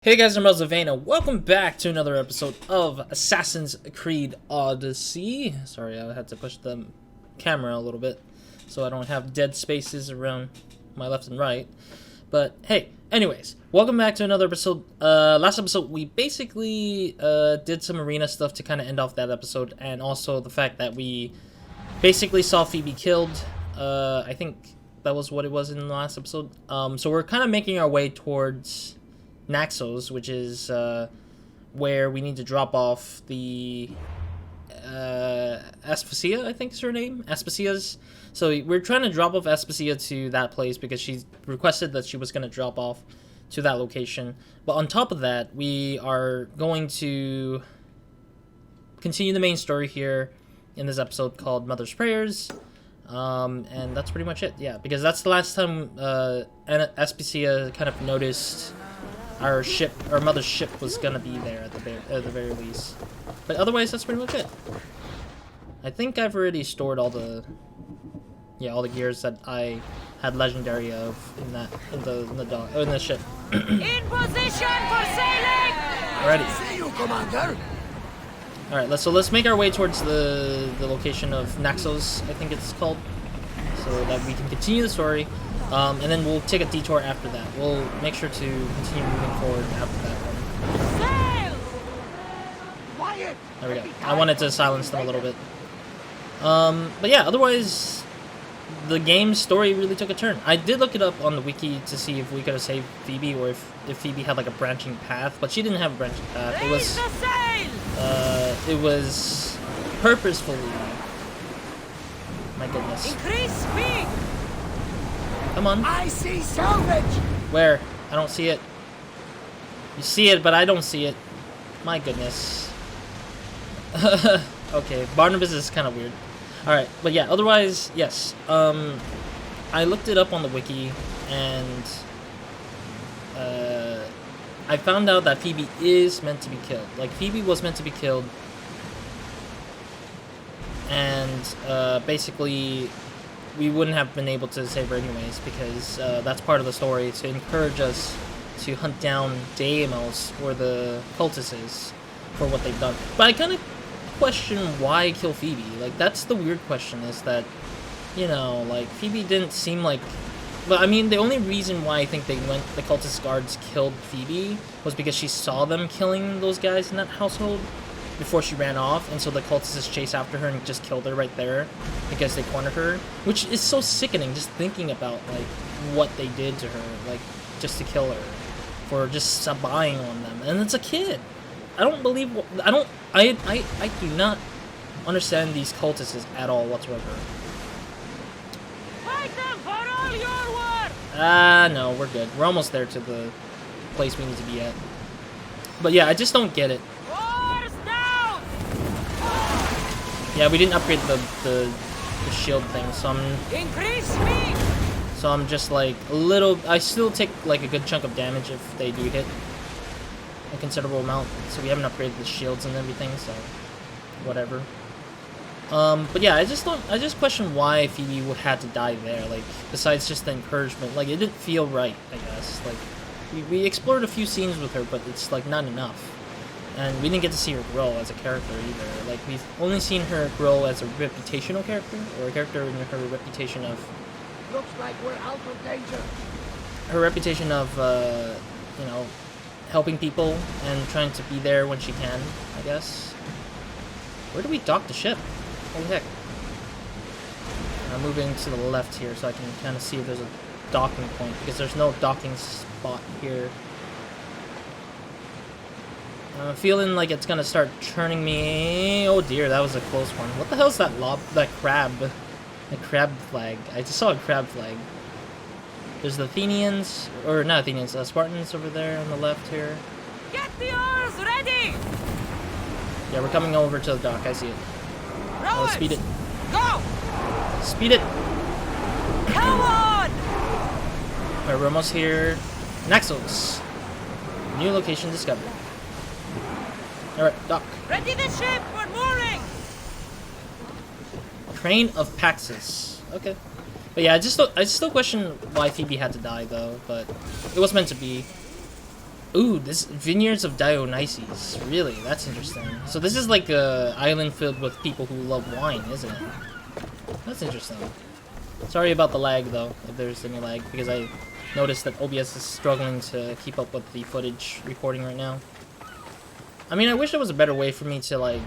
Hey guys, I'm RozaldVaneGAME and welcome back to another episode of Assassin's Creed Odyssey. Sorry, I had to push the camera a little bit so I don't have dead spaces around my left and right. But hey, anyways, welcome back to another episode. Last episode we basically did some arena stuff to kind of end off that episode, and also the fact that we basically saw Phoebe killed. I think that was what it was in the last episode. So we're kind of making our way towards Naxos, which is where we need to drop off the Aspasia, I think is her name, Aspasia's. So we're trying to drop off Aspasia to that place because she requested that she was going to drop off to that location. But on top of that, we are going to continue the main story here in this episode called Mother's Prayers. And that's pretty much it, yeah, because that's the last time Aspasia kind of noticed our mother's ship was gonna be there at the very least. But otherwise, that's pretty much it. I think I've already stored all the gears that I had legendary of in the ship. In position for sailing. Alrighty. See you, Commander. All right, let's make our way towards the location of Naxos, I think it's called, so that we can continue the story. And then we'll take a detour after that. We'll make sure to continue moving forward after that one. Sail. Quiet. There we go. I wanted to silence them a little bit. But yeah, otherwise, the game's story really took a turn. I did look it up on the wiki to see if we could have saved Phoebe, or if Phoebe had like a branching path, but she didn't have a branching path. Raise the sail. It was purposefully. My goodness. Increase speed. Come on. I see salvage. Where? I don't see it. You see it, but I don't see it. My goodness. Okay, Barnabas is kind of weird. Alright, but yeah, otherwise, yes. I looked it up on the wiki, and I found out that Phoebe is meant to be killed. Like, Phoebe was meant to be killed, and basically we wouldn't have been able to save her anyways, because that's part of the story, to encourage us to hunt down Deimos, or the cultists, for what they've done. But I kind of question why kill Phoebe. Like, that's the weird question, is that, you know, like, Phoebe didn't seem like... But I mean, the only reason why I think the cultist guards killed Phoebe was because she saw them killing those guys in that household before she ran off, and so the cultists chased after her and just killed her right there because they cornered her, which is so sickening just thinking about, like, what they did to her, like, just to kill her for just spying on them. And it's a kid. I don't believe... I do not understand these cultists at all whatsoever. Fight them for all your worth. No, we're good. We're almost there to the place we need to be at. But yeah, I just don't get it. Wars down. Yeah, we didn't upgrade the shield thing, so Increase speed. I'm just like a little... I still take like a good chunk of damage if they do hit a considerable amount, so we haven't upgraded the shields and everything, so whatever. But yeah, I just question why Phoebe would have to die there, like, besides just the encouragement. Like, it didn't feel right, I guess. Like, we explored a few scenes with her, but it's like not enough. And we didn't get to see her grow as a character either. Like, we've only seen her grow as a reputational character, or a character in her reputation of... Looks like we're out of danger. Her reputation of, you know, helping people and trying to be there when she can, I guess. Where do we dock the ship? Holy heck. I'm moving to the left here so I can kind of see if there's a docking point, because there's no docking spot here. I'm feeling like it's gonna start churning me. Oh dear, that was a close one. What the hell is that crab? The crab flag. I just saw a crab flag. There's the Athenians, or not Athenians, Spartans over there on the left here. Get the oars ready. Yeah, we're coming over to the dock. I see it. Oh, Rowers. speed it. Go. Speed it. Come on. Alright, we're almost here. Naxos. New location discovered. Alright, dock. Ready the ship for mooring. Train of Paxus. Okay. But yeah, I still question why Phoebe had to die though, but it was meant to be. Ooh, this Vineyards of Dionysus. Really, that's interesting. So this is like a island filled with people who love wine, isn't it? That's interesting. Sorry about the lag though, if there's any lag, because I noticed that OBS is struggling to keep up with the footage recording right now. I mean, I wish there was a better way for me to like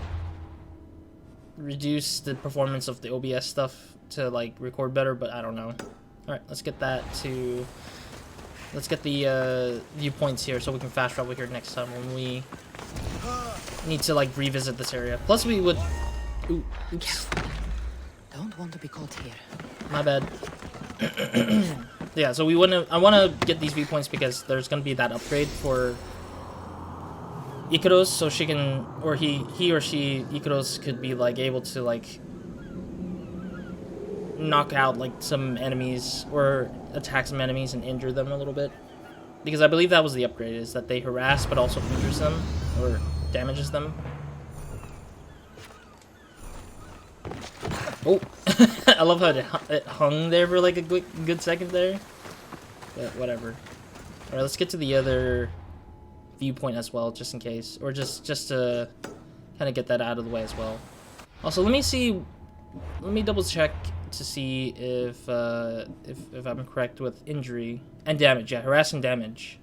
reduce the performance of the OBS stuff to like record better, but I don't know. Alright, let's get that to... Let's get the viewpoints here so we can fast travel here next time when we need to like revisit this area. Plus we would... Ooh, oops. Don't want to be caught here. My bad. Yeah, so we wouldn't... I want to get these viewpoints because there's going to be that upgrade for Ikaros, so she can... Or he or she, Ikaros, could be like able to like knock out like some enemies or attack some enemies and injure them a little bit, because I believe that was the upgrade, is that they harass but also injures them or damages them. Oh, I love how it hung there for like a good second there, but whatever. All right, let's get to the other viewpoint as well, just in case, or just to kind of get that out of the way as well. Also, let me double check to see if I'm correct with injury and damage. Yeah, harass and damage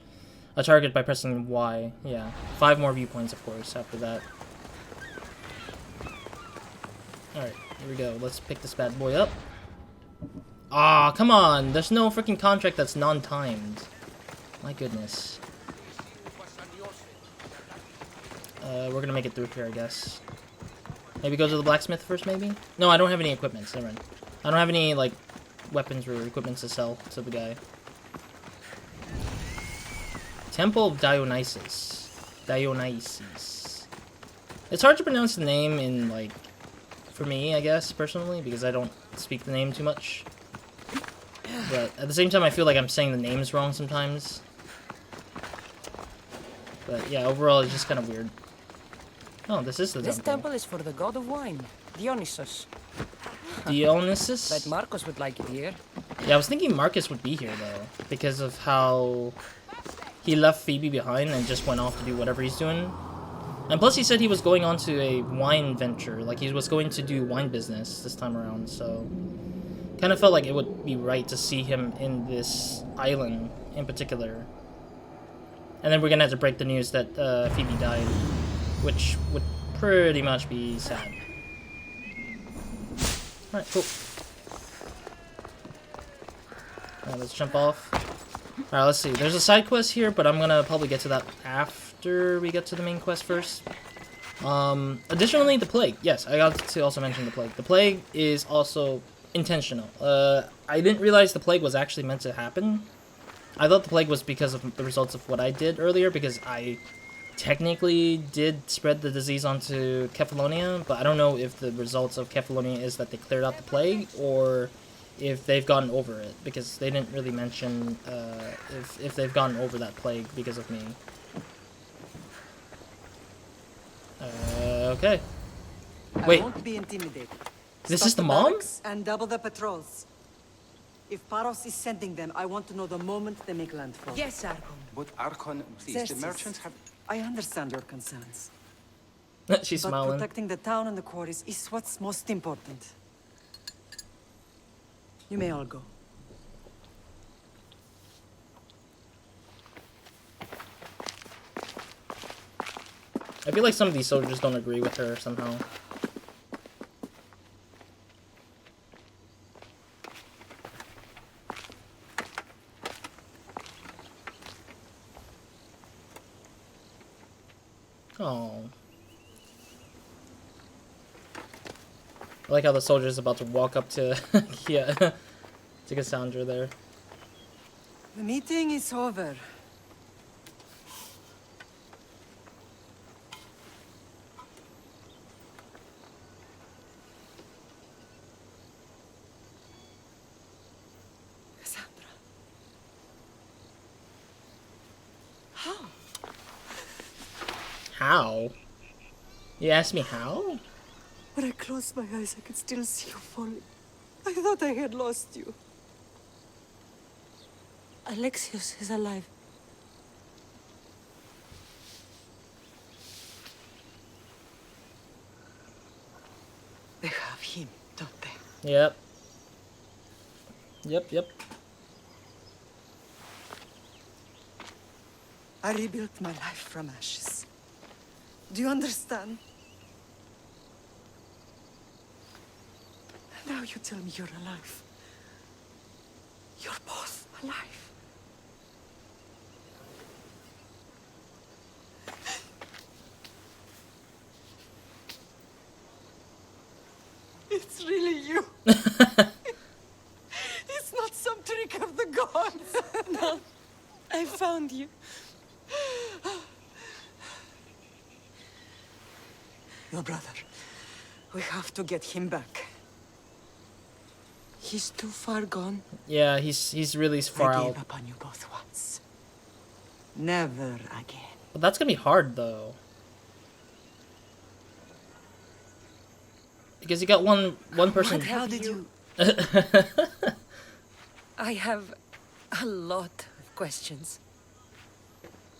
a target by pressing Y. Yeah, 5 more viewpoints, of course, after that. Alright, here we go. Let's pick this bad boy up. Ah, come on! There's no freaking contract that's non-timed. My goodness. We're gonna make it through here, I guess. Maybe go to the blacksmith first, maybe? No, I don't have any equipment. Never mind. I don't have any, like, weapons or equipment to sell to the guy. Temple of Dionysus. Dionysus. It's hard to pronounce the name in, like, for me, I guess, personally, because I don't speak the name too much. But at the same time, I feel like I'm saying the names wrong sometimes. But yeah, overall, it's just kind of weird. Oh, this is the temple. This temple is for the god of wine, Dionysus. Dionysus? Bet Marcos would like it here. Yeah, I was thinking Marcus would be here, though, because of how he left Phoebe behind and just went off to do whatever he's doing. And plus, he said he was going on to a wine venture, like he was going to do wine business this time around, so... Kind of felt like it would be right to see him in this island in particular. And then we're gonna have to break the news that Phoebe died, which would pretty much be sad. Alright, cool. Alright, let's jump off. Alright, let's see. There's a side quest here, but I'm gonna probably get to that after we get to the main quest first. Additionally, the plague. Yes, I got to also mention the plague. The plague is also intentional. I didn't realize the plague was actually meant to happen. I thought the plague was because of the results of what I did earlier, because I technically did spread the disease onto Kefalonia, but I don't know if the results of Kefalonia is that they cleared out the plague, or if they've gotten over it, because they didn't really mention if they've gotten over that plague because of me. Okay. Wait. I won't be intimidated. This Stop is the mom? barracks and double the patrols. If Paros is sending them, I want to know the moment they make landfall. Yes, Archon. But Archon, please, Xerxes, the merchants have... I understand your concerns. She's But smiling. protecting the town and the quarries is what's most important. You may all go. I feel like some of these soldiers don't agree with her somehow. Oh. I like how the soldier's about to walk up to yeah, to Cassandra there. The meeting is over. Cassandra. How? How? You asked me how? When I closed my eyes, I could still see you falling. I thought I had lost you. Alexios is alive. Yep. Yep. I rebuilt my life from ashes. Do you understand? Now you tell me you're alive. You're both alive. It's really you. It's not some trick of the gods. No, I found you. Your brother. We have to get him back. He's too far gone. Yeah, he's really far I out. gave up on you both once. Never again. But that's gonna be hard though. Because you got one person. How did you... I have a lot of questions.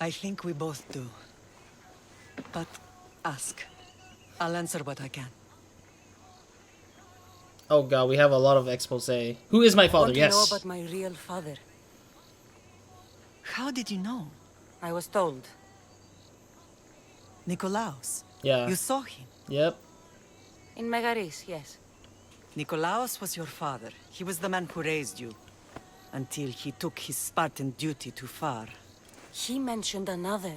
I think we both do. But ask. I'll answer what I can. Oh god, we have a lot of expose. Who is my father? Want to Yes. know about my real father? How did you know? I was told. Nikolaos. Yeah. You saw him. Yep. In Megaris, yes. Nikolaos was your father. He was the man who raised you. Until he took his Spartan duty too far. He mentioned another.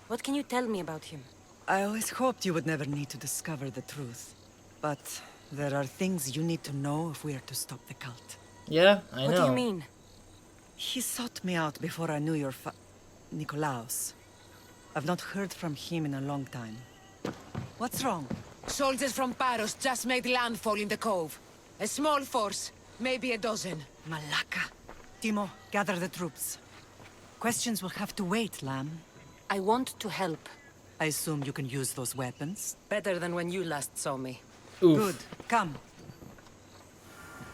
What can you tell me about him? I always hoped you would never need to discover the truth. But there are things you need to know if we are to stop the cult. Yeah, I know. What do you mean? He sought me out before I knew your Nikolaos. I've not heard from him in a long time. What's wrong? Soldiers from Paros just made landfall in the cove. A small force, maybe a dozen. Malaka. Timo, gather the troops. Questions will have to wait, Lamb. I want to help. I assume you can use those weapons? Better than when you last saw me. Oof. Good. Come.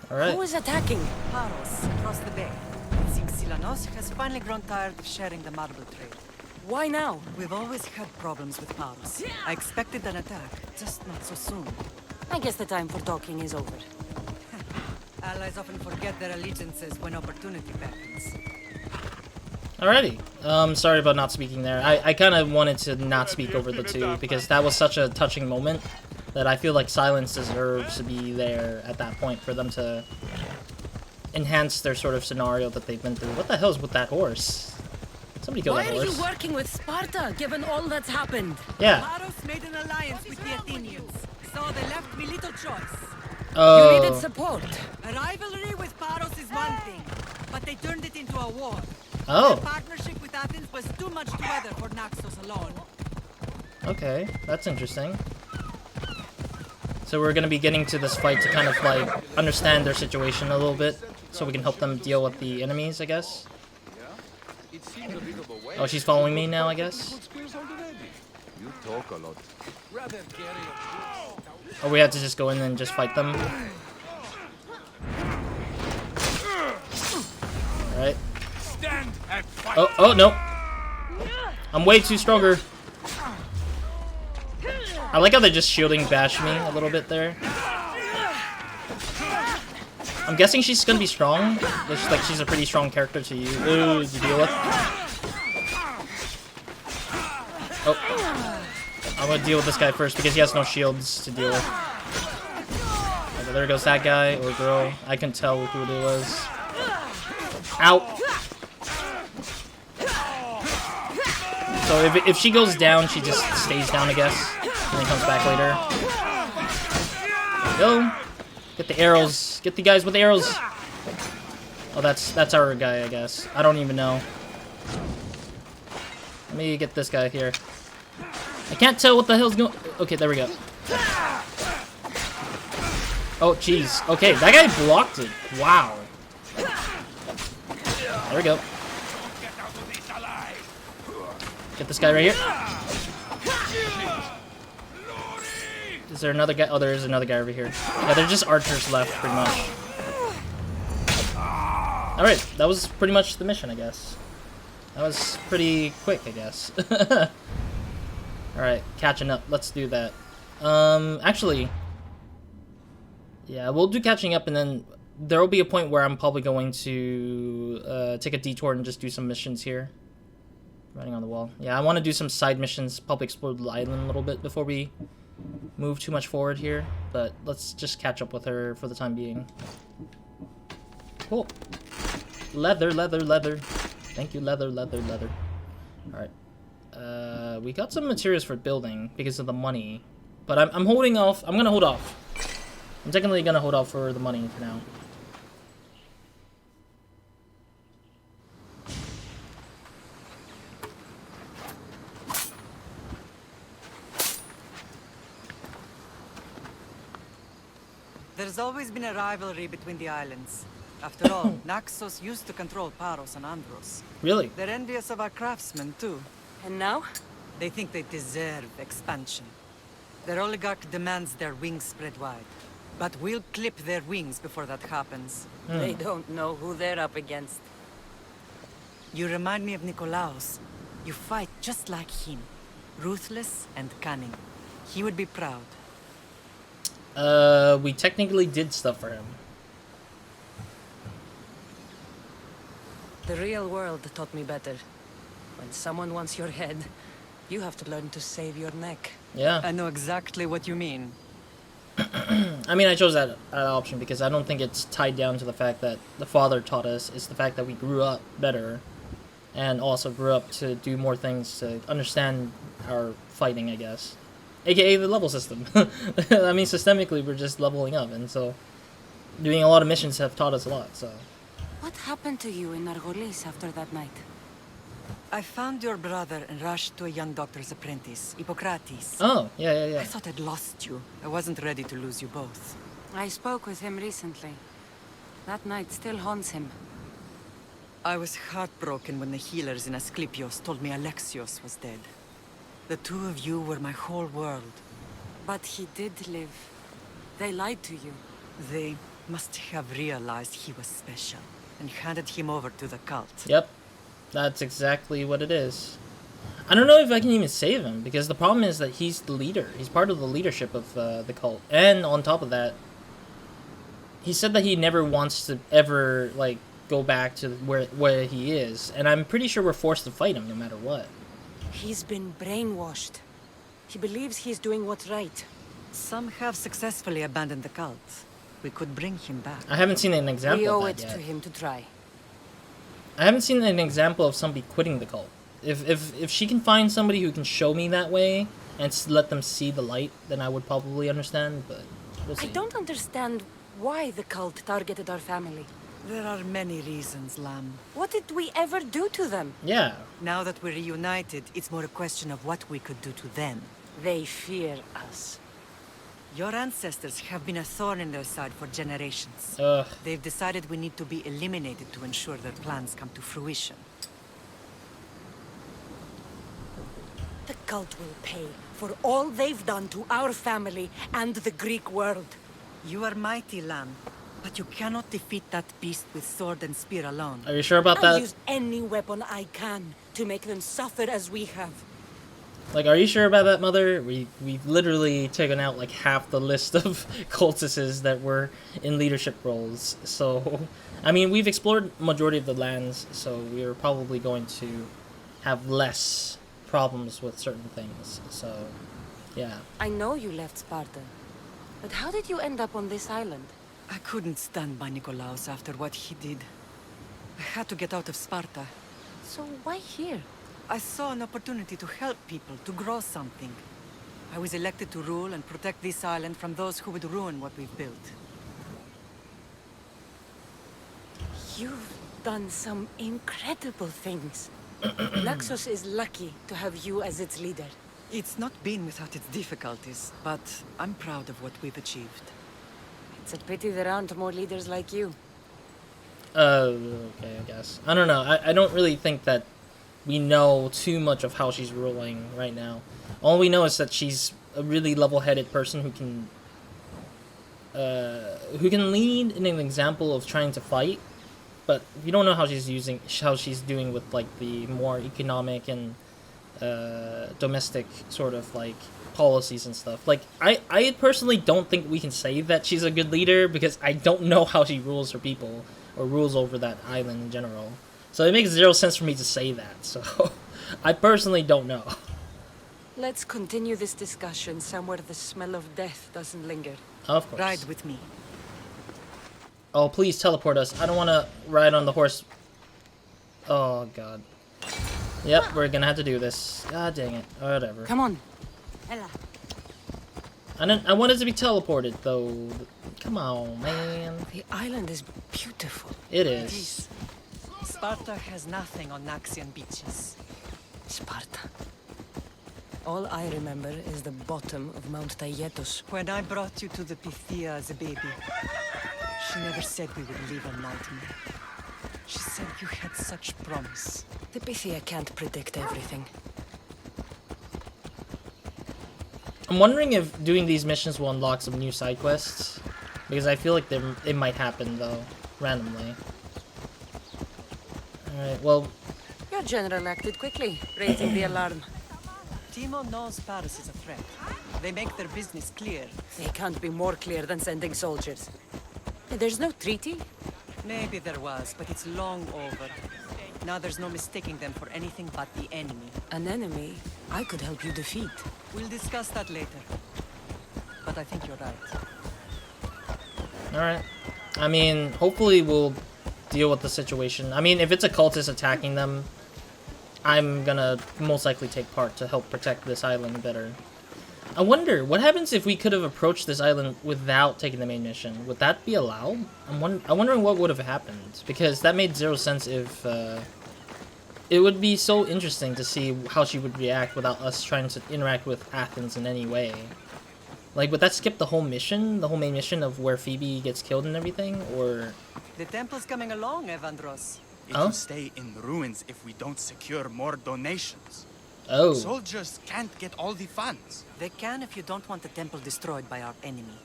Alright. Who is attacking? Paros, across the bay. It seems Silanos has finally grown tired of sharing the marble trade. Why now? We've always had problems with Paros. I expected an attack, just not so soon. I guess the time for talking is over. Allies often forget their allegiances when opportunity beckons. Alrighty. Sorry about not speaking there. I kind of wanted to not speak over the two because that was such a touching moment that I feel like silence deserves to be there at that point for them to enhance their sort of scenario that they've been through. What the hell is with that horse? Somebody kill Why that are horse. you working with Sparta, given all that's happened? Yeah. Paros made an alliance with the Athenians, so they left me little choice. You needed Oh. support. A rivalry with Paros is one thing, but they turned it into a war. Oh. Their partnership with Athens was too much to weather for Naxos alone. Okay. That's interesting. So we're gonna be getting to this fight to kind of like understand their situation a little bit, so we can help them deal with the enemies, I guess. Oh, she's following me now, I guess. You talk a lot. Or we have to just go in and just fight them. Alright. Oh, no. I'm way too stronger. I like how they're just shielding bash me a little bit there. I'm guessing she's gonna be strong. Looks like she's a pretty strong character to you to deal with. Oh. I'm gonna deal with this guy first because he has no shields to deal with. Okay, there goes that guy or girl. I can tell who it was. Ow! So if she goes down, she just stays down, I guess. And then comes back later. There we go. Get the arrows. Get the guys with the arrows. Oh, that's our guy, I guess. I don't even know. Let me get this guy here. I can't tell what the hell's going. Okay, there we go. Oh, jeez. Okay, that guy blocked it. Wow. There we go. Get this guy right here. Is there another guy? Oh, there is another guy over here. Yeah, they're just archers left, pretty much. Alright, that was pretty much the mission, I guess. That was pretty quick, I guess. Alright, catching up. Let's do that. Actually, Yeah, we'll do catching up, and then there will be a point where I'm probably going to take a detour and just do some missions here. Writing on the wall. Yeah, I want to do some side missions, probably explore the island a little bit before we move too much forward here. But let's just catch up with her for the time being. Cool. Leather, leather, leather. Thank you, leather, leather, leather. Alright. We got some materials for building because of the money. But I'm holding off. I'm going to hold off. I'm technically going to hold off for the money for now. There's always been a rivalry between the islands. After all, Naxos used to control Paros and Andros. Really? They're envious of our craftsmen, too. And now? They think they deserve expansion. Their oligarch demands their wings spread wide. But we'll clip their wings before that happens. They don't know who they're up against. You remind me of Nikolaos. You fight just like him. Ruthless and cunning. He would be proud. We technically did stuff for him. The real world taught me better. When someone wants your head, you have to learn to save your neck. Yeah. I know exactly what you mean. I mean, I chose that option because I don't think it's tied down to the fact that the father taught us. It's the fact that we grew up better and also grew up to do more things to understand our fighting, I guess. AKA the level system. I mean, systemically, we're just leveling up, and so doing a lot of missions have taught us a lot, so. What happened to you in Nargolis after that night? I found your brother and rushed to a young doctor's apprentice, Hippocrates. Oh, yeah, I yeah. thought I'd lost you. I wasn't ready to lose you both. I spoke with him recently. That night still haunts him. I was heartbroken when the healers in Asclepios told me Alexios was dead. The two of you were my whole world. But he did live. They lied to you. They must have realized he was special and handed him over to the cult. Yep. That's exactly what it is. I don't know if I can even save him, because the problem is that he's the leader. He's part of the leadership of the cult. And on top of that, he said that he never wants to ever, like, go back to where he is. And I'm pretty sure we're forced to fight him no matter what. He's been brainwashed. He believes he's doing what's right. Some have successfully abandoned the cult. We could bring him back. I haven't seen an example We owe of it that yet. to him to try. I haven't seen an example of somebody quitting the cult. If she can find somebody who can show me that way and let them see the light, then I would probably understand, but we'll see. I don't understand why the cult targeted our family. There are many reasons, Lamb. What did we ever do to them? Yeah. Now that we're reunited, it's more a question of what we could do to them. They fear us. Your ancestors have been a thorn in their side for generations. Ugh. They've decided we need to be eliminated to ensure their plans come to fruition. The cult will pay for all they've done to our family and the Greek world. You are mighty, Lamb, but you cannot defeat that beast with sword and spear alone. Are you sure about I'll that? use any weapon I can to make them suffer as we have. Like, are you sure about that, Mother? We've literally taken out, like, half the list of cultists that were in leadership roles. So, I mean, we've explored majority of the lands, so we're probably going to have less problems with certain things. So, yeah. I know you left Sparta, but how did you end up on this island? I couldn't stand by Nikolaos after what he did. I had to get out of Sparta. So why here? I saw an opportunity to help people, to grow something. I was elected to rule and protect this island from those who would ruin what we've built. You've done some incredible things. Naxos is lucky to have you as its leader. It's not been without its difficulties, but I'm proud of what we've achieved. It's a pity there aren't more leaders like you. Okay, I guess. I don't know. I don't really think that we know too much of how she's ruling right now. All we know is that she's a really level-headed person who can lead in an example of trying to fight, but we don't know how she's doing with, like, the more economic and domestic sort of like policies and stuff. Like I personally don't think we can say that she's a good leader because I don't know how she rules her people or rules over that island in general. So it makes zero sense for me to say that. So I personally don't know. Let's continue this discussion somewhere the smell of death doesn't linger. Of course. Ride with me. Oh, please teleport us. I don't want to ride on the horse. Oh, God. Yep, we're gonna have to do this. God dang it. Whatever. Come on. I wanted to be teleported, though. Come on, man. The island is beautiful. It is. Sparta has nothing on Naxian beaches. Sparta. All I remember is the bottom of Mount Taygetos. When I brought you to the Pythia as a baby, she never said we would live a nightmare. She said you had such promise. The Pythia can't predict everything. I'm wondering if doing these missions will unlock some new side quests. Because I feel like it might happen, though. Randomly. Alright, well... Your general acted quickly, raising the alarm. Timo knows Paris is a threat. They make their business clear. They can't be more clear than sending soldiers. There's no treaty? Maybe there was, but it's long over. Now there's no mistaking them for anything but the enemy. An enemy I could help you defeat. We'll discuss that later. But I think you're right. Alright. I mean, hopefully we'll deal with the situation. I mean, if it's a cultist attacking them, I'm gonna most likely take part to help protect this island better. I wonder, what happens if we could have approached this island without taking the main mission? Would that be allowed? I'm wondering what would have happened, because that made zero sense if... it would be so interesting to see how she would react without us trying to interact with Athens in any way. Like, would that skip the whole mission? The whole main mission of where Phoebe gets killed and everything? Or... The temple's coming along, Evandros. It Oh? will stay in ruins if we don't secure more donations. Oh. Soldiers can't get all the funds. They can if you don't want the temple destroyed by our enemy.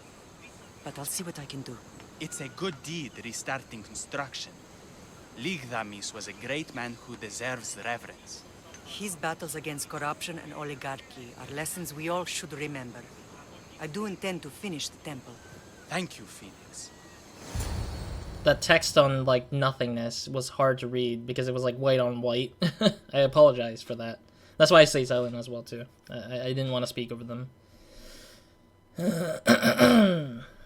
But I'll see what I can do. It's a good deed restarting construction. Ligdamis was a great man who deserves reverence. His battles against corruption and oligarchy are lessons we all should remember. I do intend to finish the temple. Thank you, Phoenix. That text on, like, nothingness was hard to read because it was, like, white on white. I apologize for that. That's why I stay silent as well, too. I didn't want to speak over them.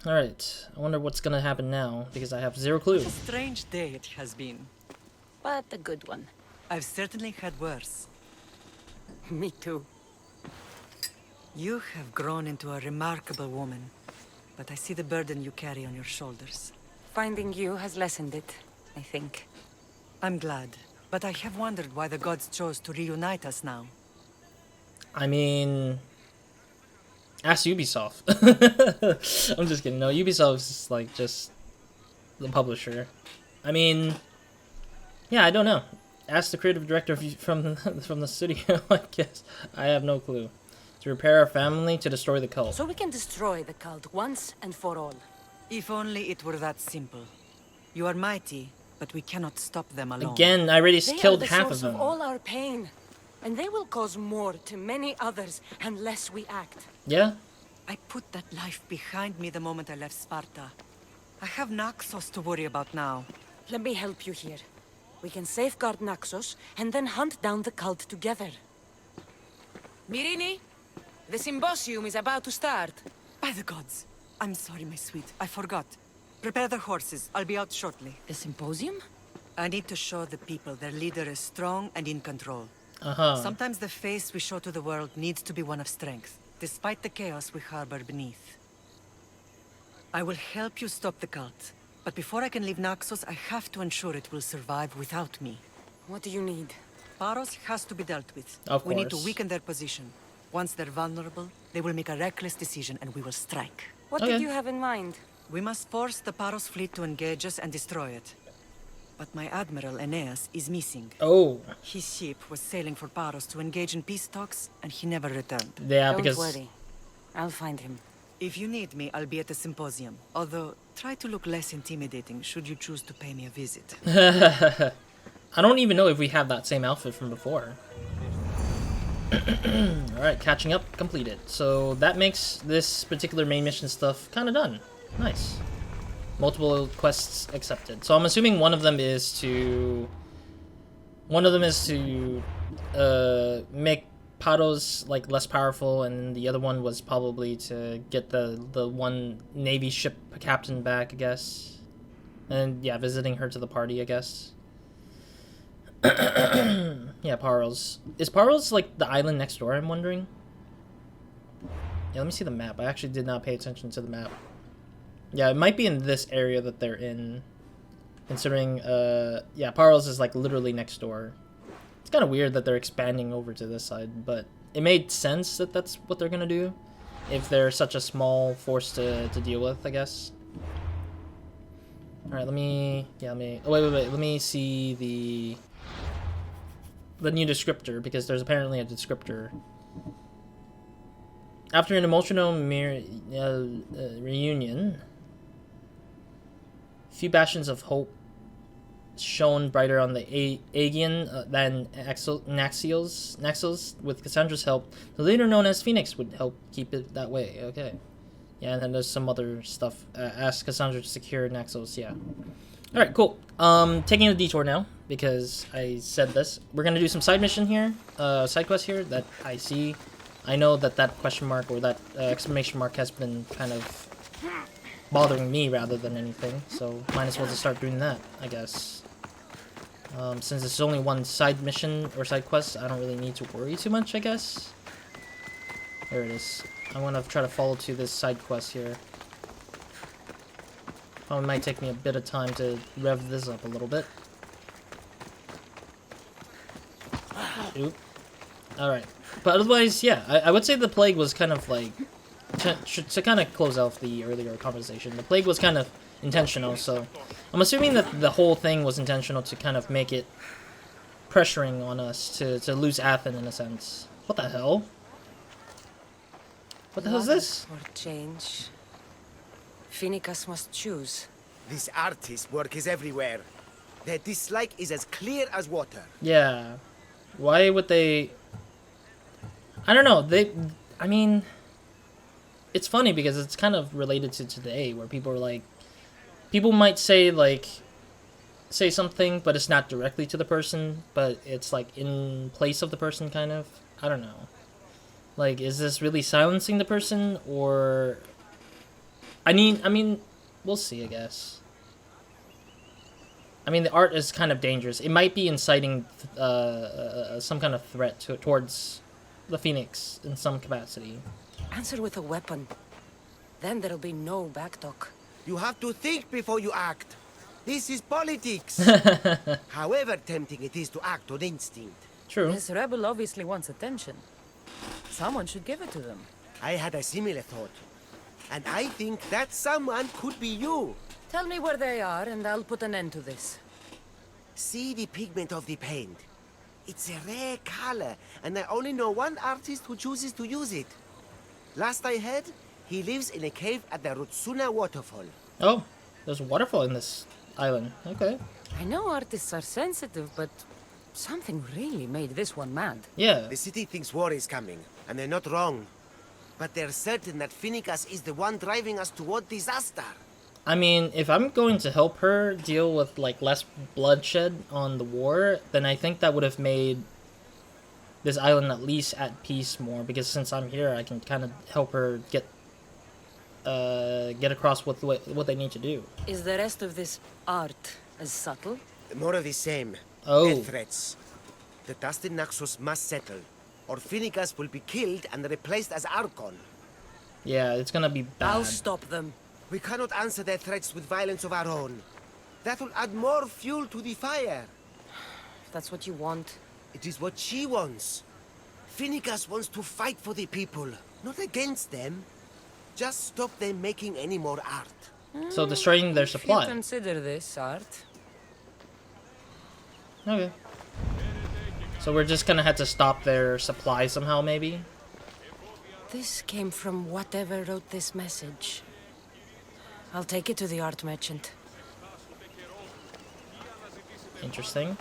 Alright, I wonder what's gonna happen now, because I have zero clue. What a strange day it has been. But a good one. I've certainly had worse. Me too. You have grown into a remarkable woman, but I see the burden you carry on your shoulders. Finding you has lessened it, I think. I'm glad, but I have wondered why the gods chose to reunite us now. I mean... Ask Ubisoft. I'm just kidding. No, Ubisoft's, like, just the publisher. I mean... Yeah, I don't know. Ask the creative director from the studio, I guess. I have no clue. To repair our family, to destroy the cult. So we can destroy the cult once and for all. If only it were that simple. You are mighty, but we cannot stop them alone. Again, I already They killed are the half source of them. all our pain, and they will cause more to many others unless we act. Yeah? I put that life behind me the moment I left Sparta. I have Naxos to worry about now. Let me help you here. We can safeguard Naxos and then hunt down the cult together. Mirini, the symposium is about to start. By the gods! I'm sorry, my sweet. I forgot. Prepare the horses. I'll be out shortly. The symposium? I need to show the people their leader is strong and in control. Uh-huh. Sometimes the face we show to the world needs to be one of strength, despite the chaos we harbor beneath. I will help you stop the cult, but before I can leave Naxos, I have to ensure it will survive without me. What do you need? Paros has to be dealt with. Of We need to course. weaken their position. Once they're vulnerable, they will make a reckless decision and we will strike. What Okay. did you have in mind? We must force the Paros fleet to engage us and destroy it. But my admiral, Aeneas, is missing. Oh. His ship was sailing for Paros to engage in peace talks, and he never returned. Yeah, Don't because... worry. I'll find him. If you need me, I'll be at the symposium. Although, try to look less intimidating should you choose to pay me a visit. I don't even know if we have that same outfit from before. Alright, catching up completed. So that makes this particular main mission stuff kind of done. Nice. Multiple quests accepted. So I'm assuming one of them is to... make Paros like less powerful, and the other one was probably to get the one Navy ship captain back, I guess. And yeah, visiting her to the party, I guess. Yeah, Paros. Is Paros like the island next door, I'm wondering? Yeah, let me see the map. I actually did not pay attention to the map. Yeah, it might be in this area that they're in. Considering, yeah, Paros is like literally next door. It's kind of weird that they're expanding over to this side, but it made sense that that's what they're gonna do. If they're such a small force to deal with, I guess. Alright, let me... Yeah, wait. Let me see the new descriptor, because there's apparently a descriptor. After an emotional reunion, few bastions of hope shone brighter on the Aegean than Naxos. With Cassandra's help, the leader known as Phoenix would help keep it that way. Okay. Yeah, and then there's some other stuff. Ask Cassandra to secure Naxos. Yeah. Alright, cool. Taking a detour now, because I said this. We're gonna do some side mission here, side quest here that I see. I know that that question mark or that exclamation mark has been kind of bothering me rather than anything, so might as well just start doing that, I guess. Since it's only one side mission or side quest, I don't really need to worry too much, I guess. There it is. I want to try to follow to this side quest here. Probably might take me a bit of time to rev this up a little bit. Oop. Alright. But otherwise, yeah, I would say the plague was kind of like... To kind of close off the earlier conversation, the plague was kind of intentional, so... I'm assuming that the whole thing was intentional to kind of make it pressuring on us to lose Athens in a sense. What the hell? What the hell is this? For change, Phoenix must choose. This artist work is everywhere. Their dislike is as clear as water. Yeah. Why would they... I don't know. I mean... It's funny because it's kind of related to today, where people are like... People might say, like... Say something, but it's not directly to the person, but it's, like, in place of the person, kind of. I don't know. Like, is this really silencing the person, or... I mean, we'll see, I guess. I mean, the art is kind of dangerous. It might be inciting some kind of threat towards the Phoenix in some capacity. Answer with a weapon. Then there'll be no backtalk. You have to think before you act. This is politics. However tempting it is to act on instinct. True. This rebel obviously wants attention. Someone should give it to them. I had a similar thought. And I think that someone could be you. Tell me where they are, and I'll put an end to this. See the pigment of the paint. It's a rare color, and I only know one artist who chooses to use it. Last I heard, he lives in a cave at the Rutsuna waterfall. Oh, there's a waterfall in this island. Okay. I know artists are sensitive, but something really made this one mad. Yeah. The city thinks war is coming, and they're not wrong. But they're certain that Phoenix is the one driving us toward disaster. I mean, if I'm going to help her deal with, like, less bloodshed on the war, then I think that would have made this island at least at peace more, because since I'm here, I can kind of help her get across what they need to do. Is the rest of this art as subtle? More of the same. Oh. Death threats. The dust in Naxos must settle, or Phoenix will be killed and replaced as Archon. Yeah, it's gonna be bad. I'll stop them. We cannot answer their threats with violence of our own. That will add more fuel to the fire. If that's what you want. It is what she wants. Phoenix wants to fight for the people, not against them. Just stop them making any more art. So destroying their If you supply. consider this art. Okay. So we're just gonna have to stop their supply somehow, maybe? This came from whatever wrote this message. I'll take it to the art merchant. Interesting.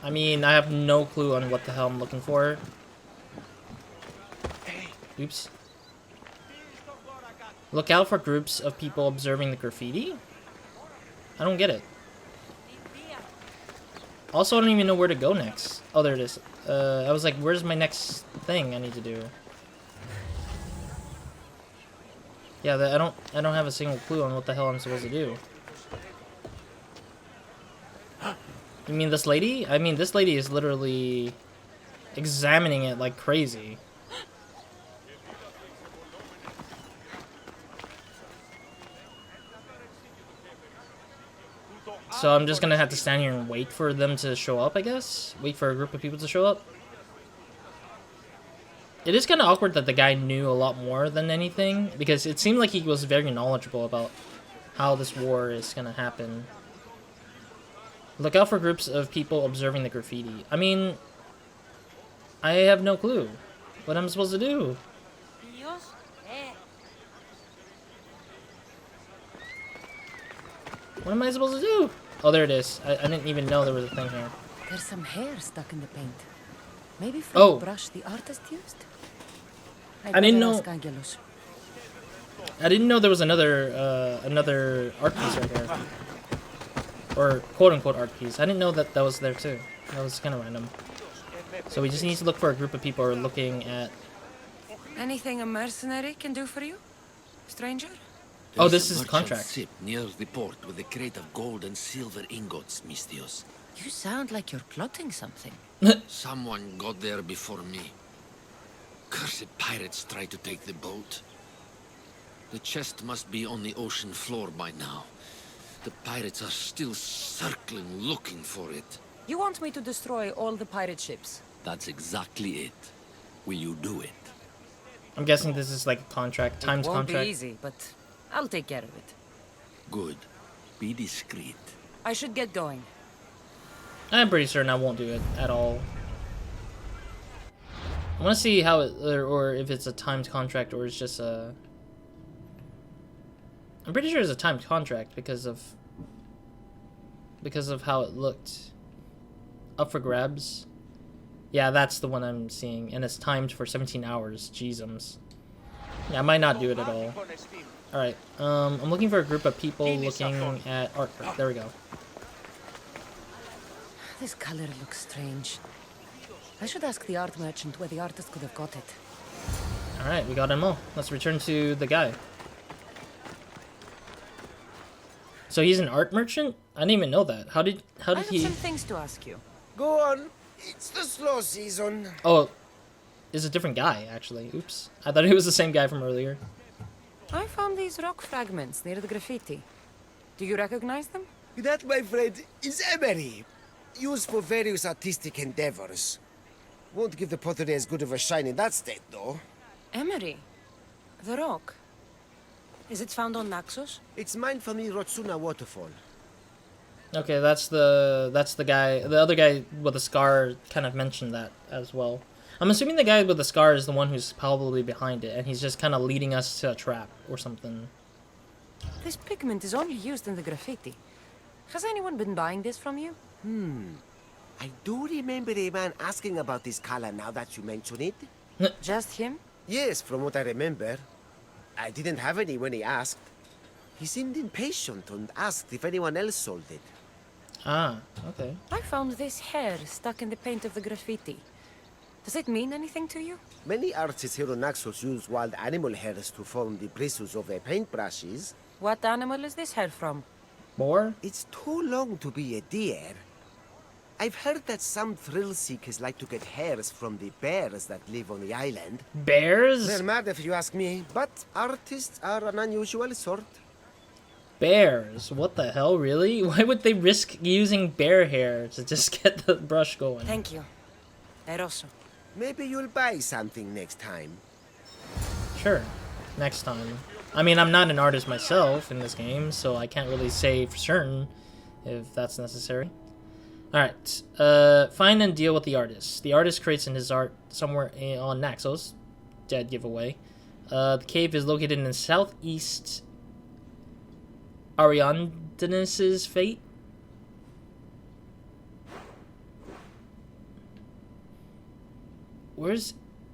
I mean, I have no clue on what the hell I'm looking for. Oops. Look out for groups of people observing the graffiti? I don't get it. Also, I don't even know where to go next. Oh, there it is. I was like, where's my next thing I need to do? Yeah, I don't have a single clue on what the hell I'm supposed to do. You mean this lady? I mean, this lady is literally examining it like crazy. So I'm just gonna have to stand here and wait for them to show up, I guess? Wait for a group of people to show up? It is kind of awkward that the guy knew a lot more than anything, because it seemed like he was very knowledgeable about how this war is gonna happen. Look out for groups of people observing the graffiti. I mean, I have no clue what I'm supposed to do. What am I supposed to do? Oh, there it is. I didn't even know there was a thing here. There's some hair stuck in the paint. Maybe from the brush the artist used? I didn't know. I didn't know there was another art piece right here. Or quote-unquote art piece. I didn't know that was there too. That was kind of random. So we just need to look for a group of people who are looking at... Anything a mercenary can do for you? Stranger? Oh, this is the contract. Ship near the port with a crate of gold and silver ingots, Mistios. You sound like you're plotting something. Someone got there before me. Cursed pirates tried to take the boat. The chest must be on the ocean floor by now. The pirates are still circling, looking for it. You want me to destroy all the pirate ships? That's exactly it. Will you do it? I'm guessing this is like a contract, timed contract. It won't be easy, but I'll take care of it. Good. Be discreet. I should get going. I'm pretty certain I won't do it at all. I want to see how it, or if it's a timed contract or it's just a... I'm pretty sure it's a timed contract because of how it looked. Up for grabs. Yeah, that's the one I'm seeing, and it's timed for 17 hours. Jeezums. Yeah, I might not do it at all. Alright, I'm looking for a group of people looking at artwork. There we go. This color looks strange. I should ask the art merchant where the artist could have got it. Alright, we got them all. Let's return to the guy. So he's an art merchant? I didn't even know that. How did I have he... some things to ask you. Go on. It's the slow season. Oh, it's a different guy, actually. Oops. I thought he was the same guy from earlier. I found these rock fragments near the graffiti. Do you recognize them? That, my friend, is emery. Used for various artistic endeavors. Won't give the pottery as good of a shine in that state, though. Emery? The rock? Is it found on Naxos? It's mined from the Rotsuna waterfall. Okay, that's the guy. The other guy with the scar kind of mentioned that as well. I'm assuming the guy with the scar is the one who's probably behind it, and he's just kind of leading us to a trap or something. This pigment is only used in the graffiti. Has anyone been buying this from you? I do remember a man asking about this color now that you mention it. Just him? Yes, from what I remember. I didn't have any when he asked. He seemed impatient and asked if anyone else sold it. Ah, okay. I found this hair stuck in the paint of the graffiti. Does it mean anything to you? Many artists here on Naxos use wild animal hairs to form the bristles of their paintbrushes. What animal is this hair from? Boar? It's too long to be a deer. I've heard that some thrill seekers like to get hairs from the bears that live on the island. Bears? They're mad if you ask me, but artists are an unusual sort. Bears? What the hell, really? Why would they risk using bear hair to just get the brush going? Thank you. Eroso. Maybe you'll buy something next time. Sure. Next time. I mean, I'm not an artist myself in this game, so I can't really say for certain if that's necessary. Alright. Find and deal with the artist. The artist creates in his art somewhere on Naxos. Dead giveaway. The cave is located in the southeast Ariandanus' fate.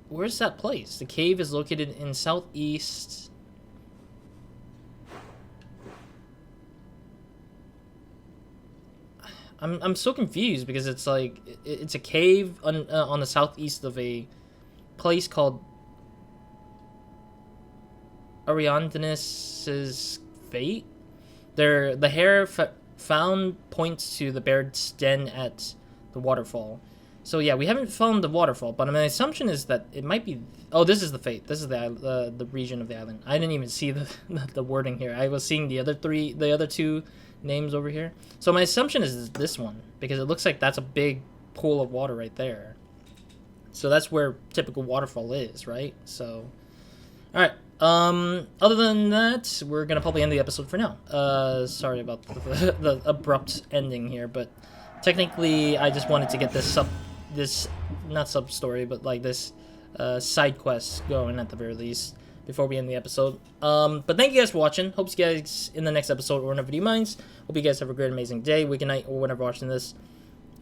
Where's that place? The cave is located in southeast. I'm so confused because it's like it's a cave on the southeast of a place called Ariandinus's Fate. The hair found points to the Baird's den at the waterfall. So yeah, we haven't found the waterfall, but my assumption is that it might be. Oh, this is the Fate. This is the region of the island. I didn't even see the wording here. I was seeing the other two names over here. So my assumption is this one because it looks like that's a big pool of water right there. So that's where typical waterfall is, right? So, all right. Other than that, we're gonna probably end the episode for now. Sorry about the abrupt ending here, but technically I just wanted to get this not sub story, but like this side quest going at the very least before we end the episode. But thank you guys for watching. Hope you guys in the next episode or whenever you minds. Hope you guys have a great, amazing day, week, and night, or whenever watching this.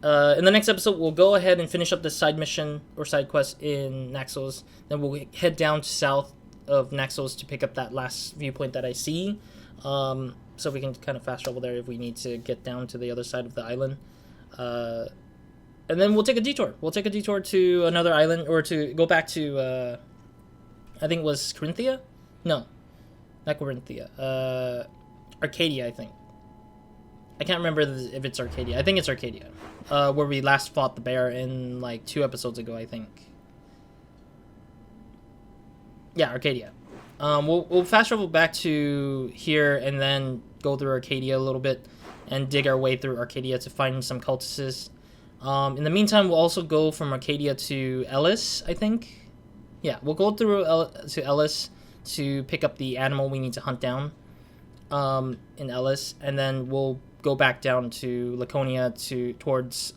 In the next episode, we'll go ahead and finish up this side mission or side quest in Naxos. Then we'll head down to south of Naxos to pick up that last viewpoint that I see. So we can kind of fast travel there if we need to get down to the other side of the island. And then we'll take a detour. We'll take a detour to another island, or to go back to, I think it was Corinthia? No, not Corinthia. Arcadia, I think. I can't remember if it's Arcadia. I think it's Arcadia. Where we last fought the bear in like 2 episodes ago, I think. Yeah, Arcadia. We'll fast travel back to here and then go through Arcadia a little bit and dig our way through Arcadia to find some cultists. In the meantime, we'll also go from Arcadia to Ellis, I think. Yeah, we'll go through to Ellis to pick up the animal we need to hunt down in Ellis, and then we'll go back down to Laconia towards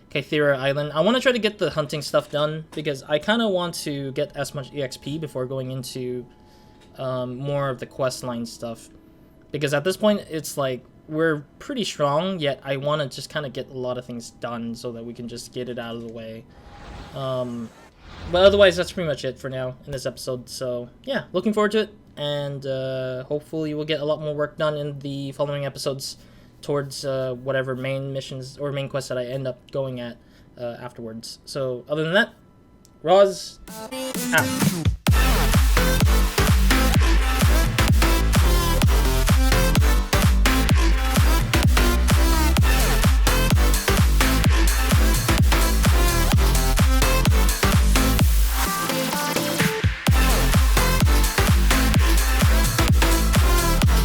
Kythera Island. I want to try to get the hunting stuff done because I kind of want to get as much EXP before going into more of the quest line stuff. Because at this point, it's like we're pretty strong, yet I want to just kind of get a lot of things done so that we can just get it out of the way. But otherwise, that's pretty much it for now in this episode. So yeah, looking forward to it, and hopefully we'll get a lot more work done in the following episodes towards whatever main missions or main quests that I end up going at afterwards. So other than that, Roz out.